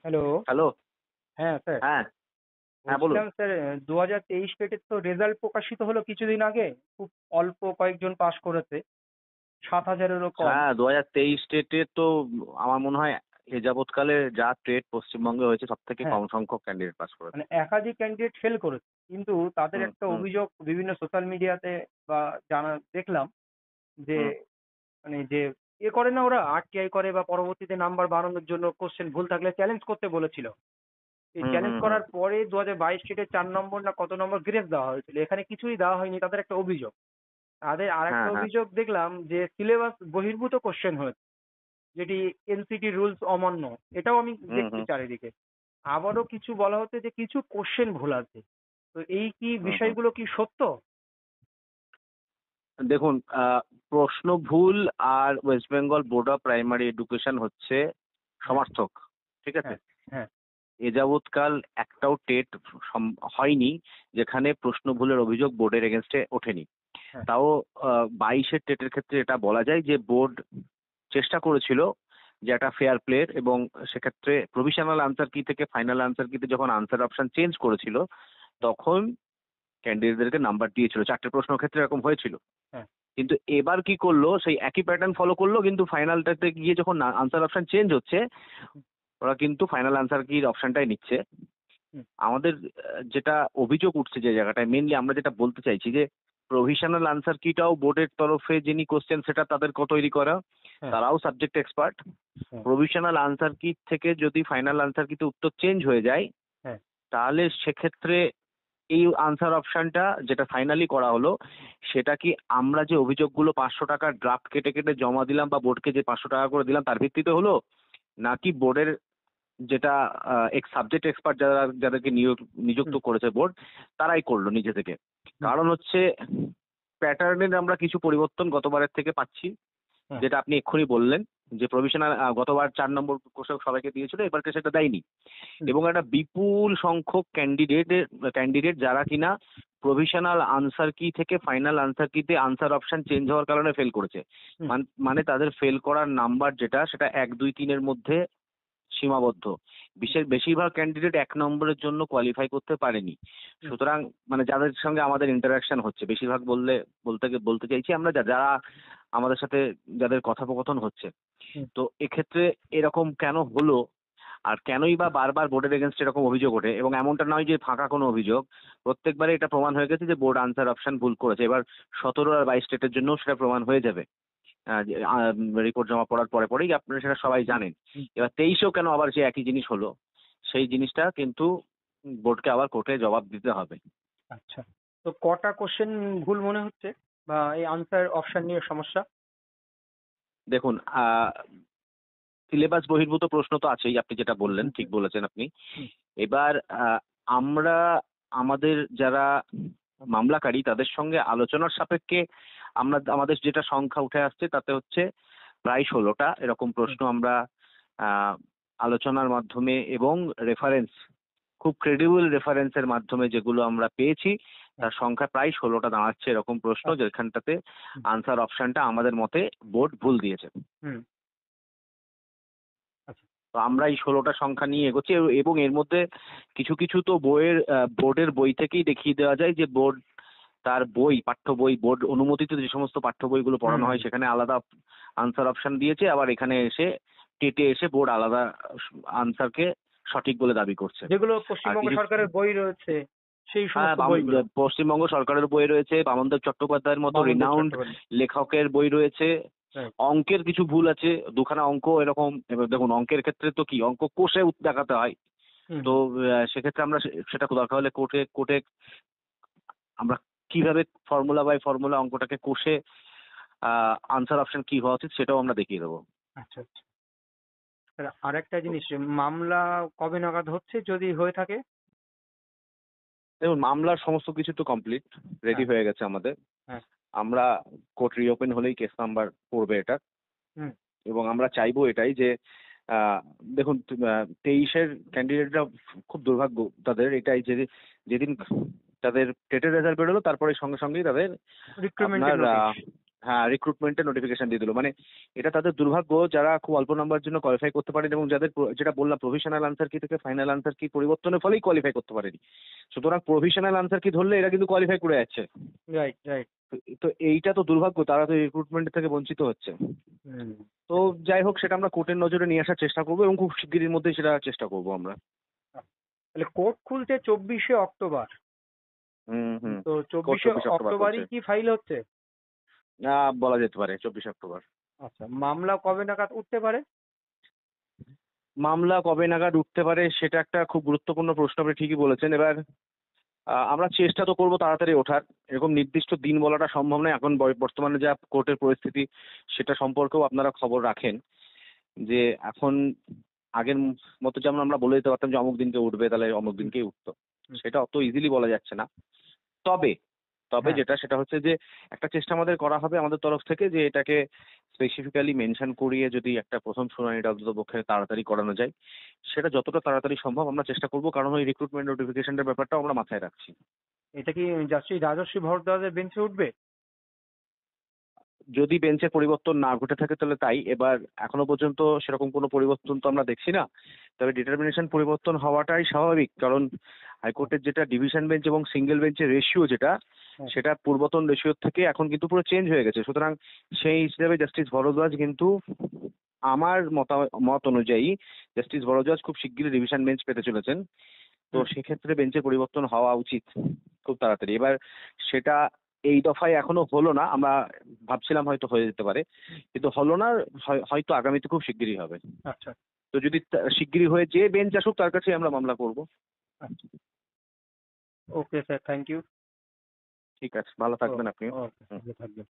Hello. Hello. হ্যাঁ sir. হ্যাঁ, হ্যাঁ বলুন। বলছিলাম স্যার, 2023 টেটের তো রেজাল্ট প্রকাশিত হলো কিছুদিন আগে। খুব অল্প কয়েকজন পাশ করেছে, 7,000-এরও কম। হ্যাঁ, 2023 টেটে তো আমার মনে হয় এ যাবৎকালে যা টেট পশ্চিমবঙ্গে হয়েছে সবথেকে হ্যাঁ, কম সংখ্যক ক্যান্ডিডেট পাস করেছে। মানে একাধিক ক্যান্ডিডেট ফেল করেছে, কিন্তু তাদের হুম, একটা হুম, অভিযোগ বিভিন্ন সোশ্যাল মিডিয়াতে বা দেখলাম যে, হুম, মানে যে করে না, ওরা আরটিআই করে বা পরবর্তীতে নাম্বার বাড়ানোর জন্য কোশ্চেন ভুল থাকলে চ্যালেঞ্জ করতে বলেছিল। এই হুম, চ্যালেঞ্জ হুম, হুম। করার পরে 2022 সিটে 4 নম্বর না কত নম্বর গ্রেস দেওয়া হয়েছিল। এখানে কিছুই দেওয়া হয়নি, তাদের একটা অভিযোগ। তাদের আরেকটা হ্যাঁ, হ্যাঁ। অভিযোগ দেখলাম যে সিলেবাস বহির্ভূত কোশ্চেন হয়েছে, যেটি এনসিটি রুলস অমান্য। এটাও আমি হুম, দেখছি হুম, চারিদিকে। আবারও কিছু বলা হচ্ছে যে কিছু কোশ্চেন ভুল আছে। তো এই কি হুম, হুম। বিষয়গুলো কি সত্য? দেখুন, প্রশ্ন ভুল আর West Bengal board of primary education হচ্ছে হ্যাঁ, সমার্থক। ঠিক আছে? হ্যাঁ, হ্যাঁ, এ যাবৎকাল একটাও টেট হয়নি যেখানে প্রশ্ন ভুলের অভিযোগ বোর্ডের এগেনস্টে ওঠেনি। হ্যাঁ, তাও 22-এর টেটের ক্ষেত্রে এটা বলা যায় যে বোর্ড চেষ্টা করেছিল যে একটা ফেয়ার প্লের, এবং সেক্ষেত্রে প্রভিশনাল আনসার কি থেকে ফাইনাল আনসার কিতে যখন আনসার অপশন চেঞ্জ করেছিল তখন ক্যান্ডিডেটদেরকে নাম্বার দিয়েছিল। 4টে প্রশ্নের ক্ষেত্রে এরকম হয়েছিল। হ্যাঁ, কিন্তু এবার কি করলো, সেই একই প্যাটার্ন ফলো করলো, কিন্তু ফাইনালটাতে গিয়ে যখন আনসার অপশন চেঞ্জ হচ্ছে হুম, ওরা কিন্তু ফাইনাল আনসার কির অপশনটাই নিচ্ছে। হুম, আমাদের যেটা অভিযোগ উঠছে যে জায়গাটায় মেনলি আমরা যেটা বলতে চাইছি যে প্রভিশনাল আনসার কিটাও বোর্ডের তরফে যিনি কোশ্চেন সেটা তাদের তৈরি করা, হ্যাঁ, তারাও সাবজেক্ট এক্সপার্ট। হ্যাঁ, প্রভিশনাল আনসার কি থেকে যদি ফাইনাল আনসার কিতে উত্তর চেঞ্জ হয়ে যায় হ্যাঁ, তাহলে সেক্ষেত্রে এই আনসার অপশনটা যেটা ফাইনালি করা হলো সেটা কি আমরা যে অভিযোগগুলো 500 টাকার ড্রাফট কেটে কেটে জমা দিলাম বা বোর্ডকে যে 500 টাকা করে দিলাম তার ভিত্তিতে হলো, নাকি বোর্ডের যেটা এক্স সাবজেক্ট এক্সপার্ট যাদেরকে নিযুক্ত হুম, করেছে বোর্ড তারাই করলো নিজে থেকে? হুম, কারণ হচ্ছে প্যাটার্নের আমরা কিছু পরিবর্তন গতবারের থেকে পাচ্ছি, হ্যাঁ, যেটা আপনি এক্ষুনি বললেন যে প্রভিশনাল গতবার 4 নম্বর কোশ্চেন সবাইকে দিয়েছিল, এবারকে সেটা দেয়নি। হুম, এবং একটা বিপুল সংখ্যক ক্যান্ডিডেট যারা কিনা প্রভিশনাল আনসার কি থেকে ফাইনাল আনসার কিতে আনসার অপশন চেঞ্জ হওয়ার কারণে ফেল করেছে। হুম, মানে তাদের ফেল করার নাম্বার যেটা সেটা 1, 2, 3-এর মধ্যে সীমাবদ্ধ। বেশিরভাগ ক্যান্ডিডেট 1 নম্বরের জন্য কোয়ালিফাই করতে পারেনি। হুম, সুতরাং মানে যাদের সঙ্গে আমাদের ইন্টারাকশন হচ্ছে, বেশিরভাগ বলতে চাইছি আমরা যারা আমাদের সাথে যাদের কথোপকথন হচ্ছে, হুম, তো এক্ষেত্রে এরকম কেন হলো আর কেনই বা বারবার বোর্ডের এগেনস্ট এরকম অভিযোগ ওঠে, এবং এমনটা নয় যে ফাঁকা কোনো অভিযোগ, প্রত্যেকবারে এটা প্রমাণ হয়ে গেছে যে বোর্ড আনসার অপশন ভুল করেছে। এবার 17 আর 22 স্টেটের জন্য সেটা প্রমাণ হয়ে যাবে। রিপোর্ট জমা পড়ার পরে পরেই আপনারা সেটা সবাই হুম, জানেন। হুম। এবার 23-এও কেন আবার সেই একই জিনিস হলো, সেই জিনিসটা কিন্তু বোর্ডকে আবার কোর্টে জবাব দিতে হবে। আচ্ছা। তো কটা কোশ্চেন ভুল মনে হচ্ছে, বা এই আনসার অপশন নিয়ে সমস্যা? দেখুন, সিলেবাস বহির্ভূত প্রশ্ন তো আছেই, আপনি যেটা হুম, বললেন হুম, ঠিক বলেছেন আপনি। হুম, এবার আমরা আমাদের যারা মামলাকারী তাদের সঙ্গে আলোচনার সাপেক্ষে আমরা আমাদের যেটা সংখ্যা উঠে আসছে তাতে হচ্ছে প্রায় 16টা এরকম হুম, প্রশ্ন আমরা আহ, আলোচনার মাধ্যমে এবং রেফারেন্স, খুব ক্রেডিবল রেফারেন্সের মাধ্যমে যেগুলো আমরা পেয়েছি হুম, তার সংখ্যা প্রায় 16টা দাঁড়াচ্ছে এরকম প্রশ্ন আচ্ছা, যেখানটাতে হুম, আনসার অপশনটা আমাদের মতে বোর্ড ভুল দিয়েছে। হুম, আচ্ছা, তো আমরা এই 16টা সংখ্যা নিয়ে এগোচ্ছি, এবং এর মধ্যে কিছু কিছু তো বোর্ডের বই থেকেই দেখিয়ে দেওয়া যায় যে বোর্ড তার পাঠ্য বই, বোর্ড অনুমোদিত যে সমস্ত পাঠ্য বইগুলো হুম, পড়ানো হুম। হয় সেখানে আলাদা আনসার অপশন দিয়েছে, আবার এখানে এসে টেটে এসে বোর্ড আলাদা আনসারকে সঠিক বলে দাবি করছে। যেগুলো আর পশ্চিমবঙ্গ কিছু, সরকারের বই রয়েছে, সেই হ্যাঁ, সমস্ত বইগুলো। পশ্চিমবঙ্গ সরকারের বই রয়েছে, বামনদেব চট্টোপাধ্যায়ের মতো বামনদেব রিনাউন্ড চট্টোপাধ্যায়। লেখকের বই রয়েছে। রাইট। অঙ্কের কিছু ভুল আছে, দুখানা অঙ্ক এরকম। এবার দেখুন, অঙ্কের ক্ষেত্রে তো কি অঙ্ক কোষে দেখাতে হয়। হুম, তো হুম, সেক্ষেত্রে আমরা সেটা দরকার হলে কোর্টে কোর্টে আমরা কিভাবে ফর্মুলা বাই ফর্মুলা অঙ্কটাকে কষে আনসার অপশন কি হওয়া উচিত সেটাও আমরা দেখিয়ে দেবো। আচ্ছা, আচ্ছা। আরেকটা জিনিস, মামলা কবে নাগাদ হচ্ছে যদি হয়ে থাকে? দেখুন, মামলার সমস্ত কিছু তো কমপ্লিট রেডি হ্যাঁ, হয়ে গেছে আমাদের। হ্যাঁ, আমরা কোর্ট রিওপেন হলেই কেস নাম্বার পড়বে এটা, হুম, এবং আমরা চাইবো এটাই যে আহ, দেখুন, 23-এর ক্যান্ডিডেটরা খুব দুর্ভাগ্য তাদের এটাই যে যেদিন তাদের টেটের রেজাল্ট বেরোলো তারপরে সঙ্গে সঙ্গেই তাদের রিক্রুটমেন্টের আপনার নোটিশ। হ্যাঁ, রিক্রুটমেন্টের নোটিফিকেশন দিয়ে দিল। মানে এটা তাদের দুর্ভাগ্য যারা খুব অল্প নাম্বার জন্য কোয়ালিফাই করতে পারেন এবং যাদের যেটা বললাম প্রভিশনাল আনসার কি থেকে ফাইনাল আনসার কি পরিবর্তনের ফলেই কোয়ালিফাই করতে পারেনি। সুতরাং প্রভিশনাল আনসার কি ধরলে এরা কিন্তু কোয়ালিফাই করে যাচ্ছে। Right, right. তো এইটা তো দুর্ভাগ্য, তারা তো রিক্রুটমেন্ট থেকে বঞ্চিত হচ্ছে। হুম। তো যাই হোক, সেটা আমরা কোর্টের নজরে নিয়ে আসার চেষ্টা করবো এবং খুব শিগগিরের মধ্যেই সেটা চেষ্টা করবো আমরা। তাহলে কোর্ট খুলছে 24শে অক্টোবর। হুম হুম। তো কোর্ট 24শে 24 অক্টোবর অক্টোবরই করছে। কি ফাইল হচ্ছে? বলা যেতে পারে 24 অক্টোবর। আচ্ছা, মামলা কবে নাগাদ উঠতে পারে? মামলা কবে নাগাদ উঠতে পারে সেটা একটা খুব গুরুত্বপূর্ণ প্রশ্ন, আপনি ঠিকই বলেছেন। এবার আমরা চেষ্টা তো করবো তাড়াতাড়ি ওঠার। এরকম নির্দিষ্ট দিন বলাটা সম্ভব নয়। এখন বর্তমানে যা কোর্টের পরিস্থিতি সেটা সম্পর্কেও আপনারা খবর রাখেন যে এখন আগের মতো যেমন আমরা বলে দিতে পারতাম যে অমুক দিনকে উঠবে, তাহলে অমুক দিনকেই উঠতো। হুম। সেটা অত ইজিলি বলা যাচ্ছে না। তবে তবে হ্যাঁ। সেটা হচ্ছে যে একটা চেষ্টা আমাদের করা হবে আমাদের তরফ থেকে যে এটাকে স্পেসিফিক্যালি মেনশন করিয়ে যদি একটা প্রথম শুনানিটা অন্তত পক্ষে তাড়াতাড়ি করানো যায়, সেটা যতটা তাড়াতাড়ি সম্ভব আমরা চেষ্টা করবো, কারণ ওই রিক্রুটমেন্ট নোটিফিকেশনের ব্যাপারটাও আমরা মাথায় রাখছি। এটা কি জাস্টিস রাজশ্রী ভরদ্বাজের বেঞ্চে উঠবে? যদি বেঞ্চের পরিবর্তন না ঘটে থাকে তাহলে তাই। এবার এখনো পর্যন্ত সেরকম কোনো পরিবর্তন তো আমরা দেখছি না। তবে ডিটারমিনেশন পরিবর্তন হওয়াটাই স্বাভাবিক, কারণ হাইকোর্টের যেটা ডিভিশন বেঞ্চ এবং সিঙ্গেল বেঞ্চের রেশিও যেটা, হ্যাঁ। সেটা পূর্বতন রেশিওর থেকে এখন কিন্তু পুরো চেঞ্জ হয়ে গেছে। সুতরাং সেই হিসেবে জাস্টিস ভরদ্বাজ কিন্তু আমার মত অনুযায়ী জাস্টিস ভরদ্বাজ খুব শিগগিরই ডিভিশন বেঞ্চ পেতে চলেছেন। তো হুম। সেক্ষেত্রে বেঞ্চে পরিবর্তন হওয়া উচিত খুব তাড়াতাড়ি। এবার সেটা এই দফায় এখনো হলো না, আমরা ভাবছিলাম হয়তো হয়ে যেতে পারে, কিন্তু হলো না। হয়তো আগামীতে খুব শিগগিরই হবে। আচ্ছা। তো যদি শিগগিরই হয়ে যে বেঞ্চ আসুক তার কাছেই আমরা মামলা করব। আচ্ছা। Okay sir, thank you. ঠিক আছে, ভালো থাকবেন আপনিও। ওকে, হুম। ভালো থাকবেন।